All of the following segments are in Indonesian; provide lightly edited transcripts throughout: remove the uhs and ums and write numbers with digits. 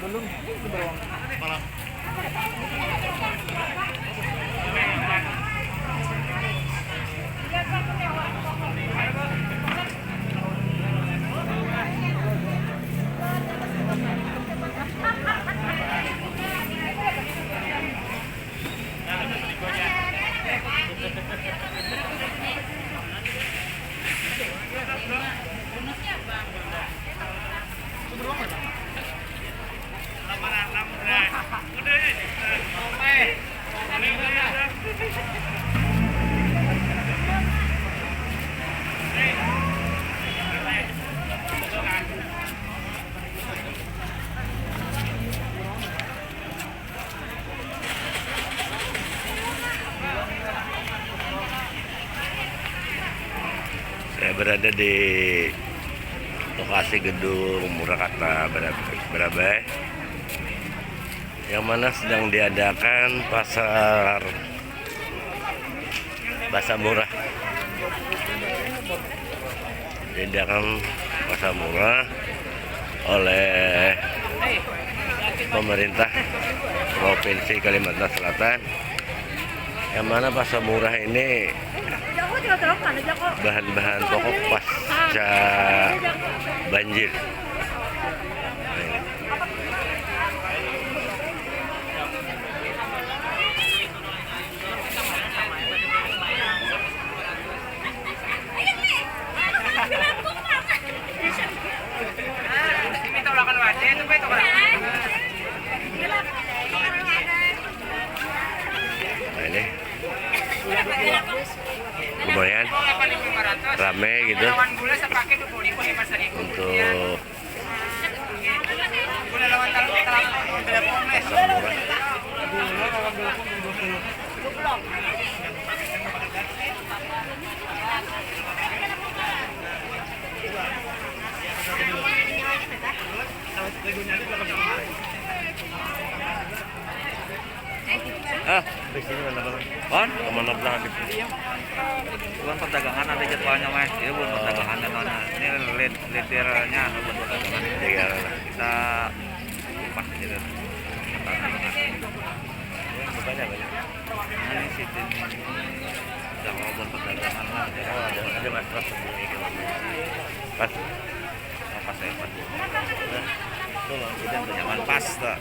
Belum di bawah. Malah. Saya berada di lokasi gedung Murakarta Barabai, yang mana sedang diadakan pasar murah. Diadakan pasar murah oleh pemerintah Provinsi Kalimantan Selatan, yang mana pasar murah ini bahan-bahan pokok pasca banjir. Nah, ini lumayan rame gitu untuk pasar murah. Di sini mana bang? Kon, Kemana belakang? bukan perdagangan ada jadwalnya mas. Ini bukan perdagangan mana? Ini leadernya bukan perdagangan. Ya, Kita kupas gitu. bukannya banyak. Ini situ jangan bukan perdagangan lah. Oh, ada mas pas pas Pas saya pas. tuh loh, Kita jangan pas tak.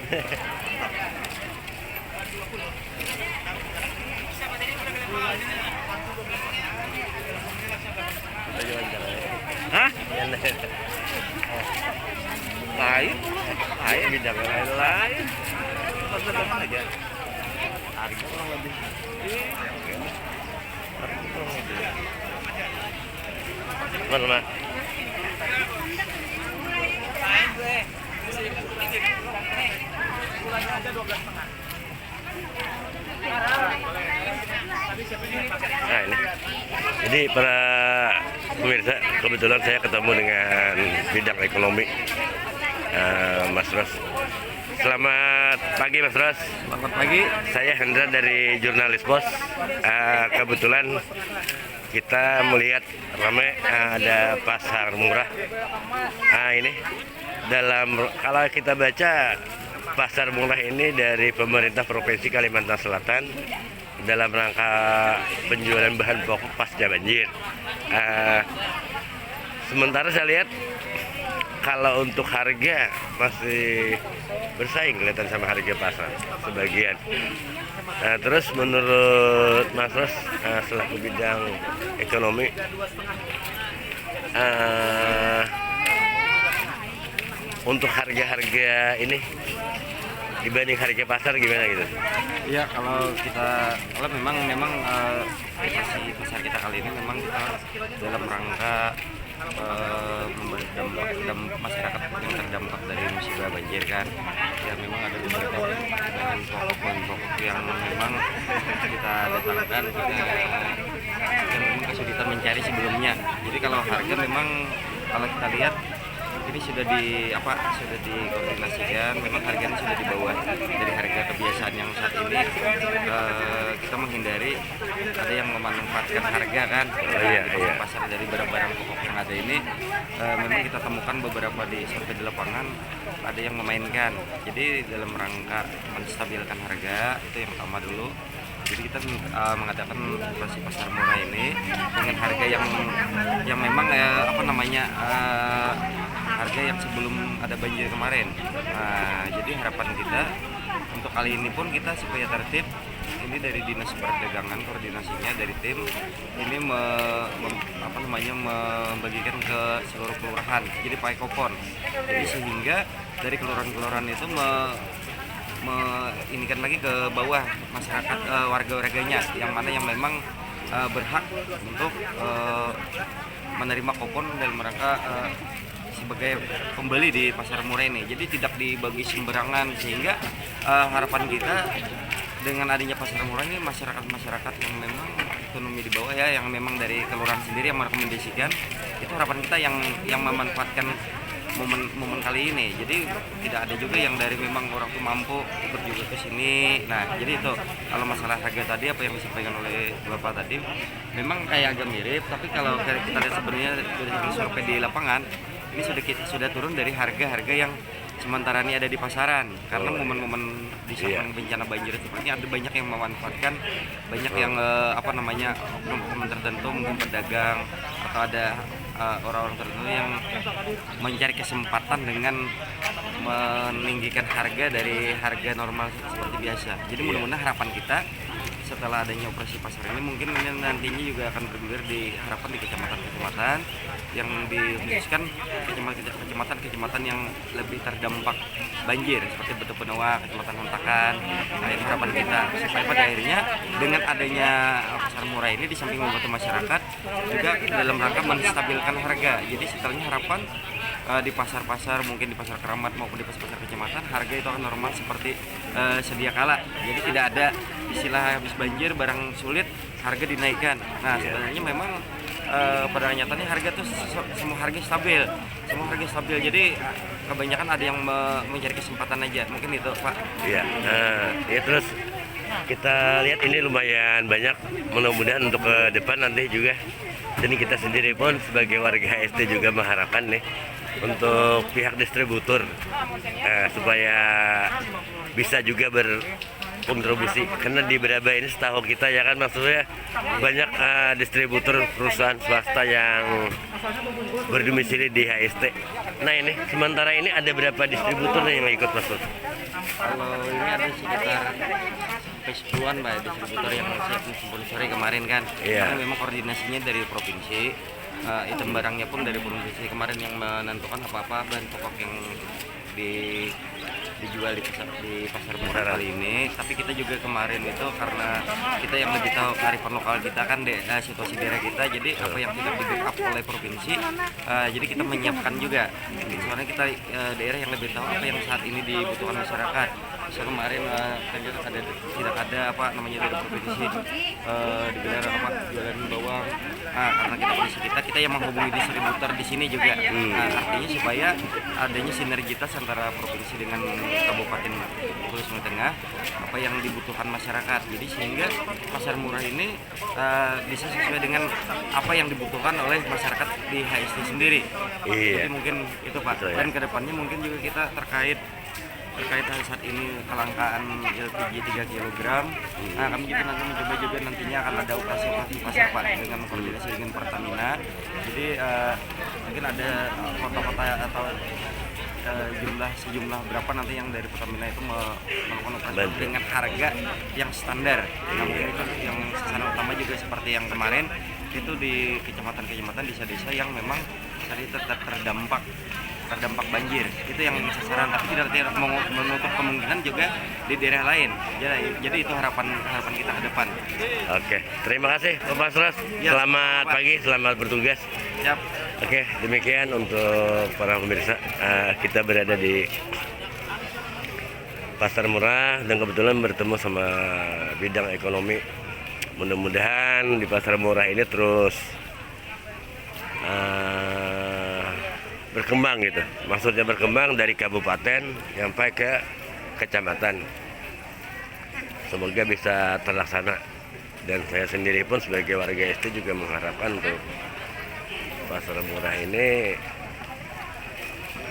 kita jalan-jalan. Hah? Yang Lain? Lain? bidang Lain? Perdagangan aja. harga kurang lebih. Harga kurang lebih. Mana mas? Nah ini, jadi para pemirsa, kebetulan saya ketemu dengan bidang ekonomi, Mas Ros. Selamat pagi Mas Ros. Selamat pagi. Saya Hendra dari Jurnalis Pos. Kebetulan kita melihat ramai ada pasar murah. Nah ini, kalau kita baca pasar murah ini dari pemerintah Provinsi Kalimantan Selatan dalam rangka penjualan bahan pokok pasca banjir. Sementara saya lihat kalau untuk harga masih bersaing kelihatan sama harga pasar sebagian. Nah, terus menurut Mas Ros selaku bidang ekonomi, untuk harga-harga ini dibanding harga pasar gimana gitu? Ya kalau memang operasi pasar kita kali ini memang kita dalam rangka memberi dampak masyarakat yang terdampak dari musibah banjir kan. Ya memang ada beberapa bahan pokok yang memang kita datangkan yang memang kesulitan mencari sebelumnya. Jadi kalau harga memang kalau kita lihat ini sudah dikoordinasikan. Memang harganya sudah di bawah dari harga kebiasaan yang saat ini. Kita menghindari ada yang memanfaatkan harga kan. Di pasar dari barang-barang pokok yang ada ini, memang kita temukan beberapa sampai di lapangan ada yang memainkan. Jadi dalam rangka menstabilkan harga itu yang pertama dulu. Jadi kita mengadakan operasi pasar murah ini dengan harga yang memang harga yang sebelum ada banjir kemarin. Jadi harapan kita untuk kali ini pun kita supaya tertib. Ini dari Dinas Perdagangan, koordinasinya dari tim ini membagikan ke seluruh kelurahan. Jadi pakai kupon. Jadi sehingga dari kelurahan-kelurahan itu inikan lagi ke bawah masyarakat, warga-warganya yang mana yang memang berhak untuk menerima kupon dalam rangka sebagai pembeli di pasar murah ini. Jadi tidak dibagi sembarangan, sehingga harapan kita dengan adanya pasar murah ini masyarakat yang memang ekonomi di bawah ya, yang memang dari kelurahan sendiri yang merekomendasikan, itu harapan kita yang memanfaatkan momen kali ini. Jadi tidak ada juga yang dari memang orang tuh mampu ikut juga ke sini. Nah, jadi itu kalau masalah harga tadi apa yang disampaikan oleh Bapak tadi memang kayak agak mirip, tapi kalau kita lihat sebenarnya dari survei di lapangan ini sudah turun dari harga-harga yang sementara ini ada di pasaran, karena momen-momen di samping bencana banjir seperti ini ada banyak yang memanfaatkan, banyak yang oknum-oknum tertentu, mungkin pedagang atau ada orang-orang tertentu yang mencari kesempatan dengan meninggikan harga dari harga normal seperti biasa. Jadi mudah-mudahan harapan kita setelah adanya operasi pasar ini mungkin nantinya juga akan bergulir diharapkan di kecamatan-kecamatan yang dikhususkan, kecamatan-kecamatan yang lebih terdampak banjir seperti Batu Penawa, Kecamatan Hontakan. Nah, itu harapan kita supaya pada akhirnya dengan adanya pasar murah ini di samping membantu masyarakat juga dalam rangka menstabilkan harga. Jadi setelahnya harapan di pasar-pasar, mungkin di pasar Keramat maupun di pasar-pasar kecamatan, harga itu akan normal seperti sedia kala. Jadi tidak ada istilah habis banjir barang sulit harga dinaikkan. Nah, sebenarnya memang pada nyatanya harga tuh semua harga stabil. Jadi kebanyakan ada yang mencari kesempatan aja. Mungkin itu, Pak. Iya. Ya terus kita lihat ini lumayan banyak. Mudah-mudahan untuk ke depan nanti juga. Jadi kita sendiri pun sebagai warga HST juga mengharapkan nih untuk pihak distributor supaya bisa juga berkontribusi, karena di Beraba ini setahu kita ya kan, maksudnya banyak distributor perusahaan swasta yang berdomisili di HST. Nah ini sementara ini ada berapa distributor yang ikut masuk? Kalau ini ada sekitar sampai 10-an Mbak distributor yang siap sore kemarin kan. Karena memang koordinasinya dari provinsi, item barangnya pun dari provinsi kemarin yang menentukan apa-apa bahan pokok yang dijual di pasar murah kali ini. Tapi kita juga kemarin itu karena kita yang lebih tahu kearifan lokal kita kan situasi daerah kita, jadi apa yang tidak di backup oleh provinsi, jadi kita menyiapkan juga. Soalnya kita daerah yang lebih tahu apa yang saat ini dibutuhkan masyarakat. Misal kemarin tidak ada dari provinsi digelar jualan bawang. Karena kita yang menghubungi distributor di sini juga. Artinya supaya adanya sinergitas antara provinsi dengan Kabupaten Hulu Sungai Tengah apa yang dibutuhkan masyarakat. Jadi sehingga pasar murah ini bisa sesuai dengan apa yang dibutuhkan oleh masyarakat di HST sendiri. Jadi mungkin itu Pak. Dan kedepannya mungkin juga kita terkait saat ini kelangkaan LPG 3 kg. Kami juga nanti mencoba juga nantinya akan ada operasi pasar Pak dengan koordinasi dengan Pertamina. Jadi mungkin ada kota-kota atau sejumlah berapa nanti yang dari Pertamina itu melakukan operasi dengan harga yang standar. Mungkin itu yang sasaran utama juga seperti yang kemarin itu di kecamatan-kecamatan, desa-desa yang memang tadi terdampak banjir, itu yang sasaran, tapi tidak menutup kemungkinan juga di daerah lain. Jadi itu harapan kita ke depan. Oke, terima kasih Bapak Sros. Selamat pagi, selamat bertugas. Siap. Oke, demikian untuk para pemirsa, kita berada di pasar murah dan kebetulan bertemu sama bidang ekonomi. Mudah-mudahan di pasar murah ini terus berkembang gitu. Maksudnya berkembang dari kabupaten sampai ke kecamatan. Semoga bisa terlaksana. Dan saya sendiri pun sebagai warga ST juga mengharapkan untuk pasar murah ini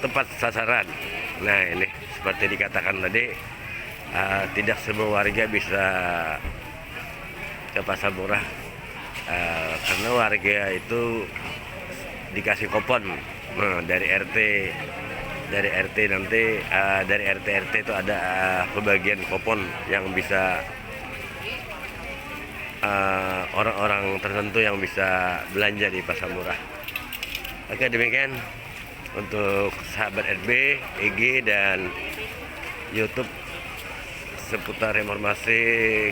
tepat sasaran. Nah ini seperti dikatakan tadi, tidak semua warga bisa ke pasar murah karena warga itu dikasih kupon dari RT nanti, dari RT itu ada pembagian kupon yang bisa orang-orang tertentu yang bisa belanja di pasar murah. Oke, demikian untuk sahabat RB, IG dan YouTube seputar informasi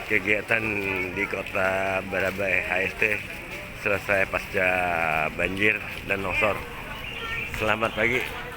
kegiatan di Kota Barabai HST selesai pasca banjir dan longsor. Selamat pagi.